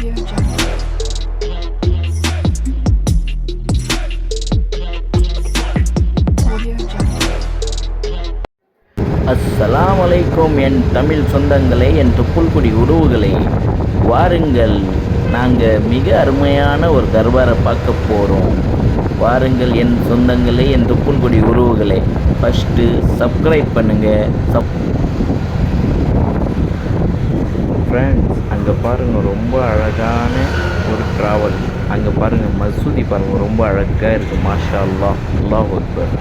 Audio Jungle. Audio Jungle. அஸ்ஸலாமு அலைக்கும் என் தமிழ் சொந்தங்களே, என் தொப்புள்குடி உறவுகளே, வாருங்கள், நாங்கள் மிக அருமையான ஒரு தர்பாரை பார்க்க போகிறோம். வாருங்கள் என் சொந்தங்களே, என் தொப்புள்குடி உறவுகளே, ஃபஸ்ட்டு சப்ஸ்கிரைப் பண்ணுங்கள். ஃப்ரெண்ட்ஸ், அங்கே பாருங்கள், ரொம்ப அழகான ஒரு ட்ராவல். அங்கே பாருங்கள், மசூதி பாருங்கள், ரொம்ப அழகாக இருக்குது. மாஷா அல்லாஹ், அல்லாஹ் அக்பர்.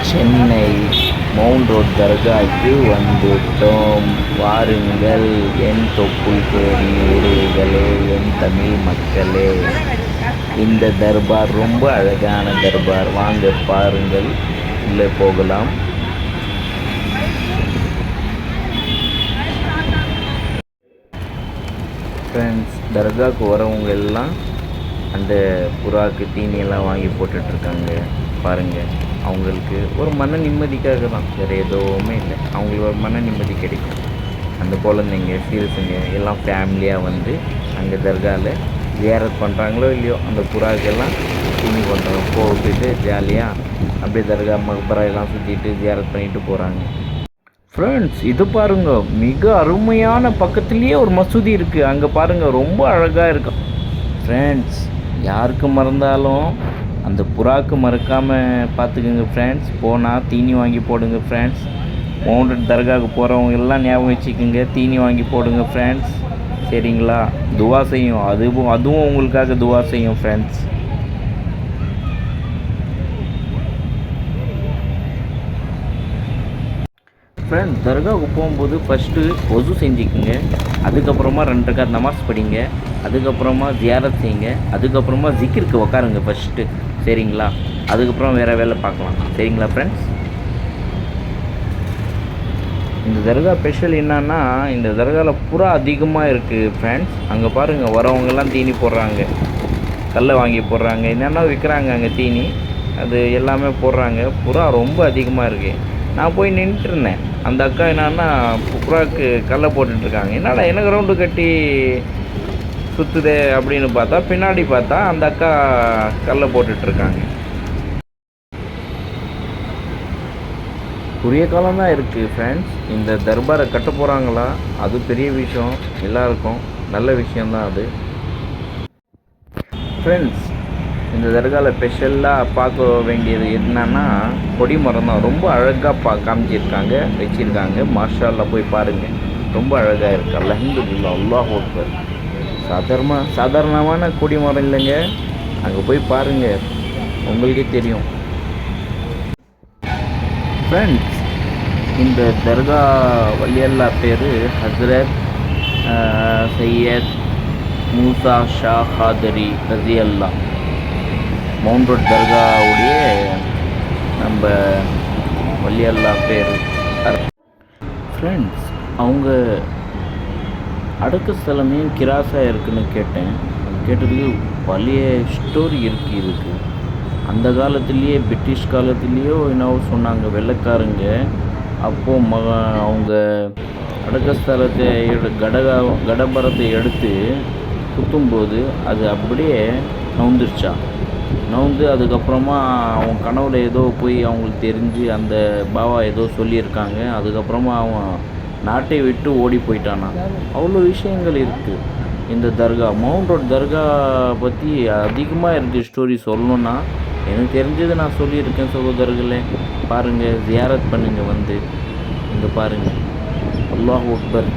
சென்னை மவுண்ட் ரோட் தர்காவுக்கு வந்துட்டோம். வாருங்கள் என் தொப்புள்குடி உறவுகளே, என் தமிழ் மக்களே. இந்த தர்பார் ரொம்ப அழகான தர்பார். வாங்க பாருங்கள், உள்ளே போகலாம். ஃப்ரெண்ட்ஸ், தர்காவுக்கு வரவங்க எல்லாம் அந்த புறாவுக்கு தீனியெல்லாம் வாங்கி போட்டுட்ருக்காங்க பாருங்கள். அவங்களுக்கு ஒரு மன நிம்மதிக்காக தான், வேறு எதுவுமே இல்லை. அவங்களுக்கு ஒரு மன நிம்மதி கிடைக்கும். அந்த குழந்தைங்க சீரசுங்க எல்லாம் ஃபேமிலியாக வந்து அங்கே தர்காவில் ஜியாரத் பண்ணுறாங்களோ இல்லையோ, அந்த புறாக்கெல்லாம் தீனி பண்ணுறாங்க. போட்டுட்டு ஜாலியாக அப்படியே தர்கா மக்பரா எல்லாம் சுற்றிட்டு ஜியாரத் பண்ணிட்டு போகிறாங்க. ஃப்ரெண்ட்ஸ், இது பாருங்கள், மிக அருமையான பக்கத்துலேயே ஒரு மசூதி இருக்குது. அங்கே பாருங்கள், ரொம்ப அழகாக இருக்கும். ஃப்ரெண்ட்ஸ், யாருக்கு மறந்தாலும் அந்த புறாவுக்கு மறக்காமல் பார்த்துக்குங்க ஃப்ரெண்ட்ஸ். போனால் தீனி வாங்கி போடுங்க ஃப்ரெண்ட்ஸ். மவுண்ட் தர்காவுக்கு போகிறவங்க எல்லாம் ஞாபகம் வச்சுக்கோங்க, தீனி வாங்கி போடுங்க ஃப்ரெண்ட்ஸ். சரிங்களா? துவா செய்யும், அதுவும் உங்களுக்காக துவா செய்யும் ஃப்ரெண்ட்ஸ். ஃப்ரெண்ட்ஸ், தர்காவுக்கு போகும்போது ஃபஸ்ட்டு ஒசு செஞ்சுக்குங்க. அதுக்கப்புறமா 2 ரக்காத் நமாஸ் படிங்க. அதுக்கப்புறமா ஜியாரத் செய்யுங்க. அதுக்கப்புறமா ஜிக்கிருக்கு உக்காருங்க ஃபஸ்ட்டு. சரிங்களா? அதுக்கப்புறம் வேறு வேலை பார்க்கலாம். சரிங்களா ஃப்ரெண்ட்ஸ்? இந்த தர்கா ஸ்பெஷல் என்னன்னா, இந்த தர்காவில் புறா அதிகமாக இருக்குது ஃப்ரெண்ட்ஸ். அங்கே பாருங்கள், வரவங்கெல்லாம் தீனி போடுறாங்க, கல்லை வாங்கி போடுறாங்க, என்னென்னா விற்கிறாங்க அங்கே தீனி. அது எல்லாமே போடுறாங்க. புறா ரொம்ப அதிகமாக இருக்குது. நான் போய் நின்றுருந்தேன். அந்த அக்கா என்னன்னா புறாவுக்கு கல்லை போட்டுட்ருக்காங்க. என்னடா எனக்கு ரவுண்டு கட்டி சுற்றுதே அப்படின்னு பார்த்தா, பின்னாடி பார்த்தா அந்த அக்கா கல்லை போட்டுட்ருக்காங்க. குறுகிய காலம் தான் இருக்குது ஃப்ரெண்ட்ஸ். இந்த தர்பாரை கட்ட போகிறாங்களா, அது பெரிய விஷயம், எல்லாருக்கும் நல்ல விஷயந்தான் அது. ஃப்ரெண்ட்ஸ், இந்த தர்காவில் ஸ்பெஷலாக பார்க்க வேண்டியது என்னன்னா, கொடிமரம் தான். ரொம்ப அழகாக காமிச்சிருக்காங்க, வச்சுருக்காங்க. மாஷா அல்லாஹ், போய் பாருங்கள், ரொம்ப அழகாக இருக்குது. அல்ஹம்துலில்லாஹ், அல்லாஹ் அக்பர். சாதாரணமான கொடிமரம் இல்லைங்க. அங்கே போய் பாருங்கள், உங்களுக்கே தெரியும். ஃப்ரெண்ட்ஸ், இந்த தர்கா வலியல்லா பேர் ஹஸ்ரத் சையத் மூசா ஷா காதரி ரஸியல்லா. மவுண்ட் ரோட் தர்காவுடைய நம்ம வலியல்லா பேர். ஃப்ரெண்ட்ஸ், அவங்க அடக்க ஸ்தலமே கிராஸாக இருக்குதுன்னு கேட்டேன். கேட்டதுக்கு பழைய ஸ்டோரி இருக்குது இதுக்கு. அந்த காலத்துலேயே, பிரிட்டிஷ் காலத்துலேயோ என்னவோ சொன்னாங்க வெள்ளைக்காரங்க. அப்போது அவங்க அடக்கஸ்தலத்தை கடபரத்தை எடுத்து குத்தும்போது அது அப்படியே நவுந்துருச்சா. நவுந்து அதுக்கப்புறமா அவன் கனவுல ஏதோ போய் அவங்களுக்கு தெரிஞ்சு அந்த பாவா ஏதோ சொல்லியிருக்காங்க. அதுக்கப்புறமா அவன் நாட்டை விட்டு ஓடி போயிட்டானா. அவ்வளோ விஷயங்கள் இருக்குது இந்த தர்கா. மவுண்ட் ரோட் தர்கா பற்றி அதிகமாக இருக்குது ஸ்டோரி. சொல்லணுன்னா எனக்கு தெரிஞ்சது நான் சொல்லியிருக்கேன் சகோதரர்களே. பாருங்கள், ஜியாரத் பண்ணுங்கள் வந்து. இங்கே பாருங்கள், அல்லாஹ் அக்பர்